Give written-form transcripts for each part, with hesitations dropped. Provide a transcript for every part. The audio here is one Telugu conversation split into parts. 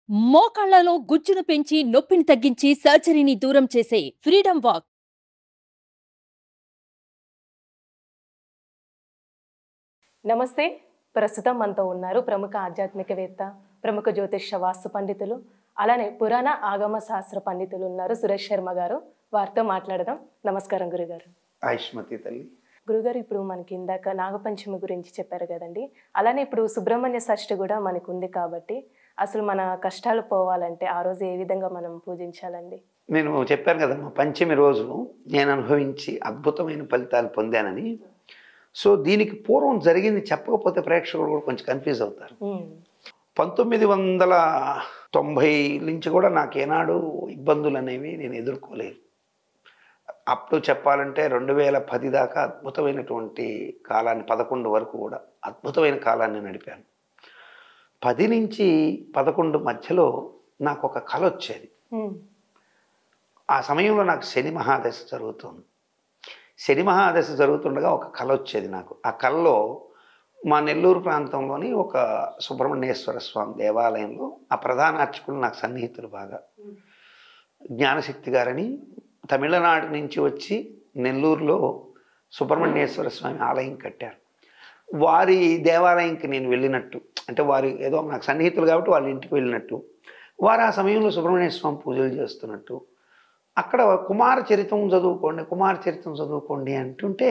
మోకాళ్లలో గుజ్జును పెంచి నొప్పిని తగ్గించి సర్జరీని దూరం చేసే ఫ్రీడమ్ వాక్. నమస్తే. ప్రస్తుతం మనతో ఉన్నారు ప్రముఖ ఆధ్యాత్మికవేత్త, ప్రముఖ జ్యోతిష్య వాస్తు పండితులు, అలానే పురాణ ఆగమ శాస్త్ర పండితులు ఉన్నారు సురేష్ శర్మ గారు. వారితో మాట్లాడదాం. నమస్కారం గురుగారు. ఆయుష్మతి తల్లి. గురుగారు, ఇప్పుడు మనకి ఇందాక నాగపంచమి గురించి చెప్పారు కదండి. అలానే ఇప్పుడు సుబ్రహ్మణ్య షష్ఠి కూడా మనకు ఉంది కాబట్టి అసలు మన కష్టాలు పోవాలంటే ఆ రోజు ఏ విధంగా మనం పూజించాలండి? నేను చెప్పాను కదమ్మా, పంచమి రోజు నేను అనుభవించి అద్భుతమైన ఫలితాలు పొందానని. సో దీనికి పూర్వం జరిగింది చెప్పకపోతే ప్రేక్షకులు కూడా కొంచెం కన్ఫ్యూజ్ అవుతారు. 1990 నుంచి కూడా నాకేనాడు ఇబ్బందులు అనేవి నేను ఎదుర్కోలేదు. అప్పుడు చెప్పాలంటే 2010 దాకా అద్భుతమైనటువంటి కాలాన్ని, 11 వరకు కూడా అద్భుతమైన కాలాన్ని నడిపాను. 10 నుంచి 11 మధ్యలో నాకు ఒక కళ వచ్చేది. ఆ సమయంలో నాకు శని మహాదశ జరుగుతుంది. శని మహాదశ జరుగుతుండగా ఒక కళ వచ్చేది నాకు. ఆ కళలో మా నెల్లూరు ప్రాంతంలోని ఒక సుబ్రహ్మణ్యేశ్వర స్వామి దేవాలయంలో ఆ ప్రధాన అర్చకులు నాకు సన్నిహితులు బాగా, జ్ఞానశక్తి గారని తమిళనాడు నుంచి వచ్చి నెల్లూరులో సుబ్రహ్మణ్యేశ్వర స్వామి ఆలయం కట్టారు. వారి దేవాలయంకి నేను వెళ్ళినట్టు, అంటే వారి ఏదో నాకు సన్నిహితులు కాబట్టి వాళ్ళ ఇంటికి వెళ్ళినట్టు, వారు ఆ సమయంలో సుబ్రహ్మణ్య స్వామి పూజలు చేస్తున్నట్టు, అక్కడ కుమార చరిత్రం చదువుకోండి అంటుంటే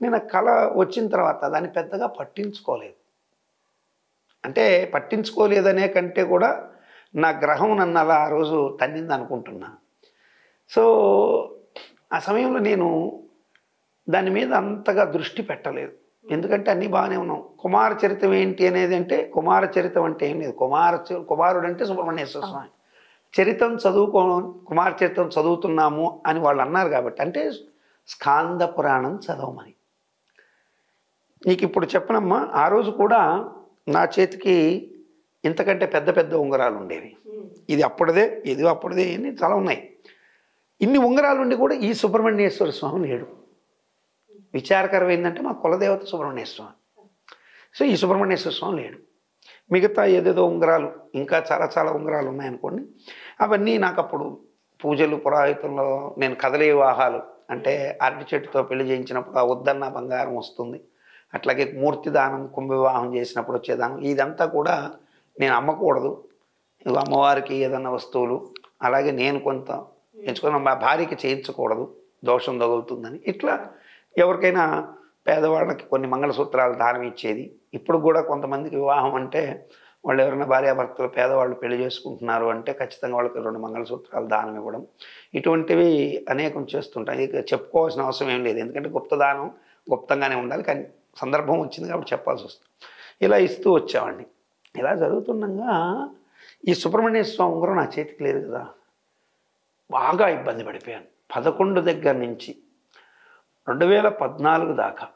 నేను కళ వచ్చిన తర్వాత దాన్ని పెద్దగా పట్టించుకోలేదు. అంటే పట్టించుకోలేదనే కంటే కూడా నా గ్రహం నన్ను అలా ఆ రోజు తన్నింది అనుకుంటున్నా. సో ఆ సమయంలో నేను దాని మీద అంతగా దృష్టి పెట్టలేదు. ఎందుకంటే అన్నీ బాగానే ఉన్నాం. కుమార చరిత్రం ఏంటి అనేది అంటే, కుమార చరిత్రం అంటే ఏం లేదు. కుమారుడు అంటే సుబ్రహ్మణ్యేశ్వర స్వామి. చరిత్రం కుమార చరిత్రం చదువుతున్నాము అని వాళ్ళు అన్నారు కాబట్టి, అంటే స్కాంద పురాణం చదవమని. నీకు ఇప్పుడు చెప్పనమ్మా, ఆ రోజు కూడా నా చేతికి ఇంతకంటే పెద్ద పెద్ద ఉంగరాలు ఉండేవి. ఇది అప్పుడుదే, ఇది అప్పుడుదే, ఇన్ని చాలా ఉన్నాయి. ఇన్ని ఉంగరాలు ఉండి కూడా ఈ సుబ్రహ్మణ్యేశ్వర స్వామి లేడు. విచారకరం ఏంటంటే మా కులదేవత సుబ్రహ్మణ్యేశ్వర స్వామి. సో ఈ సుబ్రహ్మణ్యేశ్వర స్వామి లేడు. మిగతా ఏదేదో ఉంగరాలు, ఇంకా చాలా చాలా ఉంగరాలు ఉన్నాయనుకోండి. అవన్నీ నాకు అప్పుడు పూజలు పురాహితంలో నేను కదలే వివాహాలు, అంటే అరటి చెట్టుతో పెళ్లి చేయించినప్పుడు ఆ వద్దన్న బంగారం వస్తుంది. అట్లాగే మూర్తి దానం, కుంభ వివాహం చేసినప్పుడు వచ్చే దానం, ఇదంతా కూడా నేను అమ్మకూడదు. అమ్మవారికి ఏదన్నా వస్తువులు, అలాగే నేను కొంత ఎంచుకున్న మా భార్యకి చేయించకూడదు, దోషం తగులుతుందని. ఇట్లా ఎవరికైనా పేదవాళ్ళకి కొన్ని మంగళసూత్రాలు దానం ఇచ్చేది. ఇప్పుడు కూడా కొంతమందికి వివాహం అంటే వాళ్ళు ఎవరైనా భార్యాభర్తలు పేదవాళ్ళు పెళ్లి చేసుకుంటున్నారు అంటే ఖచ్చితంగా వాళ్ళకి 2 మంగళసూత్రాలు దానం ఇవ్వడం, ఇటువంటివి అనేకం చేస్తుంటాయి. ఇక చెప్పుకోవాల్సిన అవసరం ఏం లేదు, ఎందుకంటే గుప్తదానం గుప్తంగానే ఉండాలి. కానీ సందర్భం వచ్చింది కాబట్టి చెప్పాల్సి వస్తుంది. ఇలా ఇస్తూ వచ్చేవాడిని. ఇలా జరుగుతుండగా ఈ సుబ్రహ్మణ్య స్వామి ఉంగరం నా చేతికి లేదు కదా, బాగా ఇబ్బంది పడిపోయాను. 11 దగ్గర నుంచి 2014 దాకా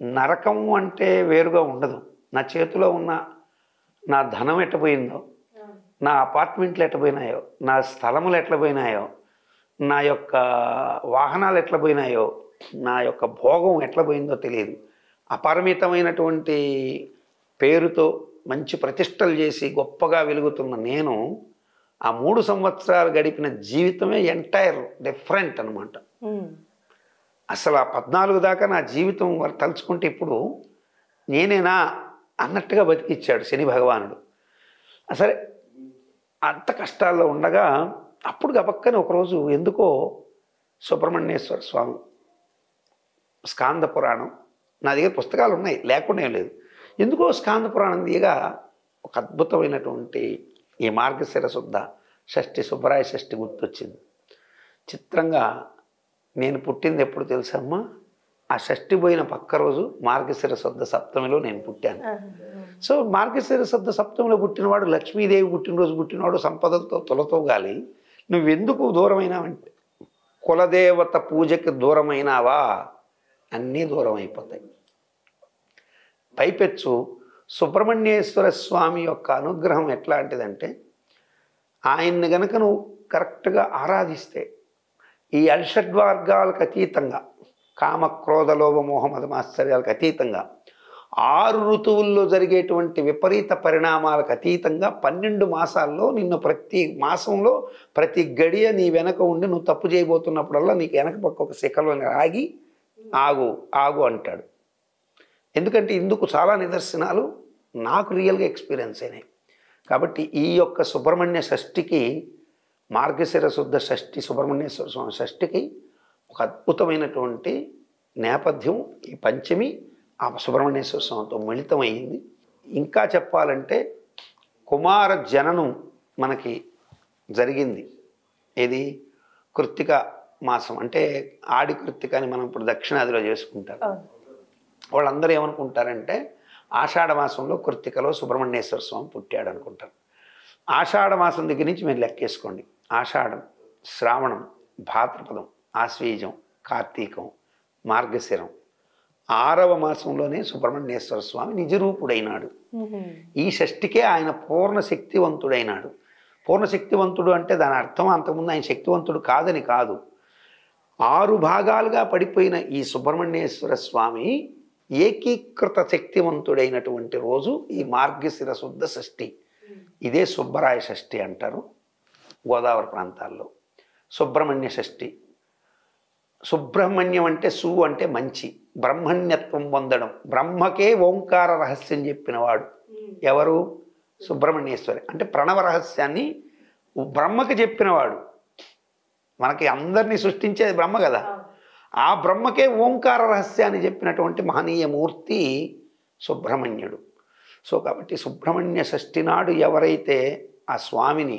నరకం అంటే వేరుగా ఉండదు. నా చేతిలో ఉన్న నా ధనం ఎట్టపోయిందో, నా అపార్ట్మెంట్లు ఎట్టపోయినాయో, నా స్థలములు ఎట్లపోయినాయో, నా యొక్క వాహనాలు ఎట్లపోయినాయో, నా యొక్క భోగం ఎట్లపోయిందో తెలియదు. అపరిమితమైనటువంటి పేరుతో మంచి ప్రతిష్టలు చేసి గొప్పగా వెలుగుతున్న నేను ఆ 3 సంవత్సరాలు గడిపిన జీవితమే ఎంటైర్ డిఫరెంట్ అనమాట. అసలు ఆ 14 దాకా నా జీవితం వారు తలుచుకుంటే ఇప్పుడు నేనేనా అన్నట్టుగా బతికిచ్చాడు శని భగవానుడు. సరే, అంత కష్టాల్లో ఉండగా అప్పుడు గబక్కని ఒకరోజు ఎందుకో సుబ్రహ్మణ్యేశ్వర స్వామి స్కాంద పురాణం, నా దగ్గర పుస్తకాలు ఉన్నాయి, లేకుండా ఏం లేదు, ఎందుకో స్కాంద పురాణం దిగా ఒక అద్భుతమైనటువంటి ఈ మార్గశిర శుద్ధ షష్ఠి, సుబ్బరాయ షష్ఠి గుర్తొచ్చింది. చిత్రంగా నేను పుట్టింది ఎప్పుడు తెలుసమ్మా, ఆ షష్ఠి పోయిన పక్క రోజు మార్గశిర శుద్ధ సప్తమిలో నేను పుట్టాను. సో మార్గశిర శుద్ధ సప్తమిలో పుట్టినవాడు, లక్ష్మీదేవి పుట్టినరోజు పుట్టినవాడు, సంపదలతో తులతో గాలి. నువ్వెందుకు దూరమైనావంటే, కులదేవత పూజకి దూరమైనావా, అన్నీ దూరం అయిపోతాయి. పైపెచ్చు సుబ్రహ్మణ్యేశ్వర స్వామి యొక్క అనుగ్రహం ఎట్లాంటిదంటే, ఆయన్ని గనక నువ్వు కరెక్ట్గా ఆరాధిస్తే ఈ అరిషడ్వర్గాలకు అతీతంగా, కామ క్రోధ లోభ మోహ మదమాశ్చర్యాలకు అతీతంగా 6 ఋతువుల్లో జరిగేటువంటి విపరీత పరిణామాలకు అతీతంగా 12 మాసాల్లో నిన్ను ప్రతి మాసంలో ప్రతి గడియ నీ వెనక ఉండి నువ్వు తప్పు చేయబోతున్నప్పుడల్లా నీకు వెనక పక్క ఒక శిఖలో ఆగి ఆగు ఆగు అంటాడు. ఎందుకంటే ఇందుకు చాలా నిదర్శనాలు నాకు రియల్గా ఎక్స్పీరియన్స్ అయినాయి. కాబట్టి ఈ యొక్క సుబ్రహ్మణ్య షష్ఠికి, మార్గశిర శుద్ధ షష్ఠి సుబ్రహ్మణ్యేశ్వర స్వామి షష్ఠికి ఒక అద్భుతమైనటువంటి నేపథ్యం ఈ పంచమి ఆ సుబ్రహ్మణ్యేశ్వర స్వామితో మిళితమైంది. ఇంకా చెప్పాలంటే కుమార జననం మనకి జరిగింది. ఏది కృత్తిక మాసం అంటే ఆడి కృత్తిక అని మనం ఇప్పుడు దక్షిణాదిలో చేసుకుంటారు. వాళ్ళందరూ ఏమనుకుంటారంటే ఆషాఢ మాసంలో కృత్తికలో సుబ్రహ్మణ్యేశ్వర స్వామి పుట్టాడు అనుకుంటారు. ఆషాఢ మాసం దగ్గర నుంచి మీరు లెక్కేసుకోండి. ఆషాఢం, శ్రావణం, భాద్రపదం, ఆశ్వీజం, కార్తీకం, మార్గశిరం, 6వ మాసంలోనే సుబ్రహ్మణ్యేశ్వర స్వామి నిజరూపుడైనాడు. ఈ షష్ఠికే ఆయన పూర్ణ శక్తివంతుడైనాడు. పూర్ణ శక్తివంతుడు అంటే దాని అర్థం అంతకుముందు ఆయన శక్తివంతుడు కాదని కాదు. 6 భాగాలుగా పడిపోయిన ఈ సుబ్రహ్మణ్యేశ్వర స్వామి ఏకీకృత శక్తివంతుడైనటువంటి రోజు ఈ మార్గశిర శుద్ధ షష్ఠి. ఇదే సుబ్బరాయ షష్ఠి అంటారు గోదావరి ప్రాంతాల్లో. సుబ్రహ్మణ్య షష్ఠి. సుబ్రహ్మణ్యం అంటే సు అంటే మంచి, బ్రహ్మణ్యత్వం పొందడం, బ్రహ్మకే ఓంకార రహస్యం చెప్పినవాడు ఎవరు? సుబ్రహ్మణ్యేశ్వరి. అంటే ప్రణవ రహస్యాన్ని బ్రహ్మకి చెప్పినవాడు. మనకి అందరినీ సృష్టించేది బ్రహ్మ కదా, ఆ బ్రహ్మకే ఓంకార రహస్యాన్ని చెప్పినటువంటి మహనీయ మూర్తి సుబ్రహ్మణ్యుడు. సో కాబట్టి సుబ్రహ్మణ్య షష్ఠి నాడు ఎవరైతే ఆ స్వామిని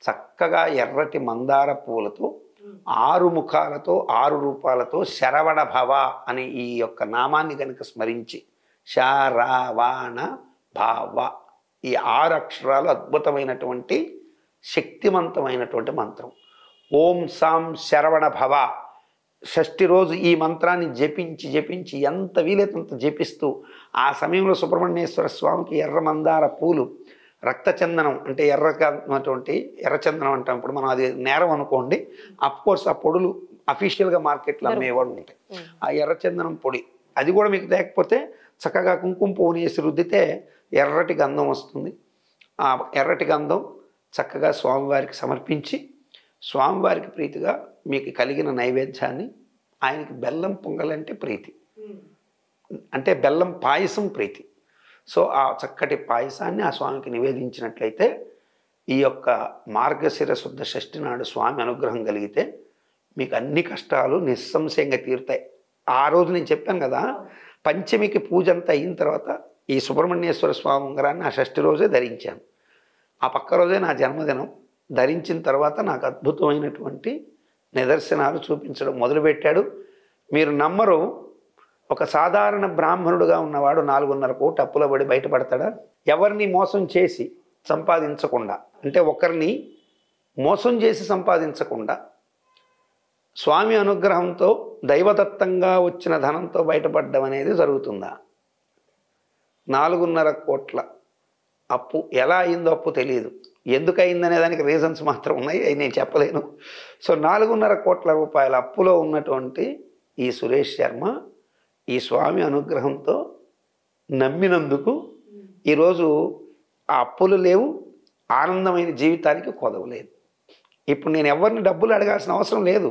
చక్కగా ఎర్రటి మందార పూలతో 6 ముఖాలతో 6 రూపాలతో శరవణ భవ అనే ఈ యొక్క నామాన్ని కనుక స్మరించి, శరవణ భవ ఈ 6 అక్షరాలు అద్భుతమైనటువంటి శక్తివంతమైనటువంటి మంత్రం. ఓం సాం శరవణ భవ. షష్ఠి రోజు ఈ మంత్రాన్ని జపించి జపించి ఎంత వీలైనంత జపిస్తూ ఆ సమయంలో సుబ్రహ్మణ్యేశ్వర స్వామికి ఎర్ర మందార పూలు, రక్తచందనం అంటే ఎర్రటువంటి ఎర్రచందనం అంటాం. ఇప్పుడు మనం అది నేరం అనుకోండి, అఫ్కోర్స్ ఆ పొడులు అఫీషియల్గా మార్కెట్లో అమ్మేవాడు ఉంటాయి. ఆ ఎర్రచందనం పొడి అది కూడా మీకు లేకపోతే చక్కగా కుంకుమ పువ్వుని వేసి రుద్దితే ఎర్రటి గంధం వస్తుంది. ఆ ఎర్రటి గంధం చక్కగా స్వామివారికి సమర్పించి స్వామివారికి ప్రీతిగా మీకు కలిగిన నైవేద్యాన్ని, ఆయనకి బెల్లం పొంగలంటే ప్రీతి, అంటే బెల్లం పాయసం ప్రీతి. సో ఆ చక్కటి పాయసాన్ని ఆ స్వామికి నివేదించినట్లయితే ఈ యొక్క మార్గశిర శుద్ధ షష్ఠి నాడు స్వామి అనుగ్రహం కలిగితే మీకు అన్ని కష్టాలు నిస్సంశయంగా తీరుతాయి. ఆ రోజు నేను చెప్పాను కదా, పంచమికి పూజ అంతా అయిన తర్వాత ఈ సుబ్రహ్మణ్యేశ్వర స్వామి ఉంగరాన్ని ఆ షష్ఠి రోజే ధరించాను. ఆ పక్క రోజే నా జన్మదినం. ధరించిన తర్వాత నాకు అద్భుతమైనటువంటి నిదర్శనాలు చూపించడం మొదలుపెట్టాడు. మీరు నమ్మరు, ఒక సాధారణ బ్రాహ్మణుడుగా ఉన్నవాడు 4.5 కోట్ల అప్పుల పడి బయటపడతాడా? ఎవరిని మోసం చేసి సంపాదించకుండా, అంటే ఒకరిని మోసం చేసి సంపాదించకుండా స్వామి అనుగ్రహంతో దైవదత్తంగా వచ్చిన ధనంతో బయటపడడం అనేది జరుగుతుందా? 4.5 కోట్ల అప్పు ఎలా అయిందో అప్పు తెలియదు, ఎందుకు అయిందనే దానికి రీజన్స్ మాత్రం ఉన్నాయి, అవి నేను చెప్పలేను. సో 4.5 కోట్ల రూపాయల అప్పులో ఉన్నటువంటి ఈ సురేష్ శర్మ ఈ స్వామి అనుగ్రహంతో నమ్మినందుకు ఈరోజు ఆ అప్పులు లేవు, ఆనందమైన జీవితానికి కొదవలేదు. ఇప్పుడు నేను ఎవరిని డబ్బులు అడగాల్సిన అవసరం లేదు.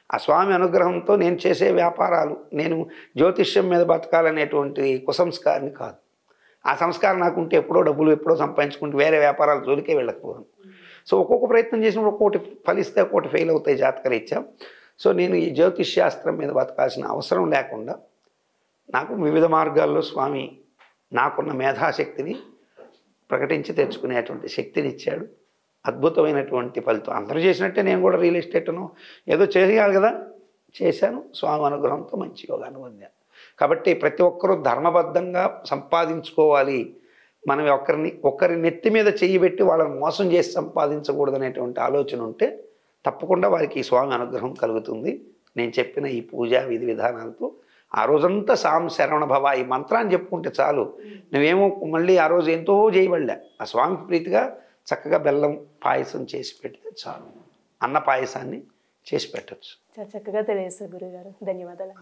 ఆ స్వామి అనుగ్రహంతో నేను చేసే వ్యాపారాలు, నేను జ్యోతిష్యం మీద బతకాలనేటువంటి కుసంస్కారాన్ని కాదు. ఆ సంస్కారం నాకుంటే ఎప్పుడో డబ్బులు ఎప్పుడో సంపాదించుకుంటే వేరే వ్యాపారాల జోలికే వెళ్ళకపోను. సో ఒక్కొక్క ప్రయత్నం చేసినప్పుడు ఒక్కోటి ఫలిస్తే ఒక్కోటి ఫెయిల్ అవుతాయి జాతకరీత్యా. సో నేను ఈ జ్యోతిష్ శాస్త్రం మీద బతకాల్సిన అవసరం లేకుండా నాకు వివిధ మార్గాల్లో స్వామి నాకున్న మేధాశక్తిని ప్రకటించి తెచ్చుకునేటువంటి శక్తిని ఇచ్చాడు. అద్భుతమైనటువంటి ఫలితం. అందరూ చేసినట్టే నేను కూడా రియల్ ఎస్టేట్ను ఏదో చేయాలి కదా, చేశాను. స్వామి అనుగ్రహంతో మంచి యోగాన్ని పొందాను. కాబట్టి ప్రతి ఒక్కరూ ధర్మబద్ధంగా సంపాదించుకోవాలి. మనం ఒకరి నెత్తి మీద చెయ్యి పెట్టి వాళ్ళని మోసం చేసి సంపాదించకూడదనేటువంటి ఆలోచన ఉంటే తప్పకుండా వారికి ఈ స్వామి అనుగ్రహం కలుగుతుంది. నేను చెప్పిన ఈ పూజా విధి విధానాలతో ఆ రోజంతా సాం శరవణ భవ ఈ మంత్రాన్ని చెప్పుకుంటే చాలు. నువ్వేమో మళ్ళీ ఆ రోజు ఎంతో చేయబడలే. ఆ స్వామికి ప్రీతిగా చక్కగా బెల్లం పాయసం చేసి పెడితే చాలు. అన్న పాయసాన్ని చేసి పెట్టచ్చు. చాలా చక్కగా తెలియజేస్తారు గురుగారు. ధన్యవాదాలు.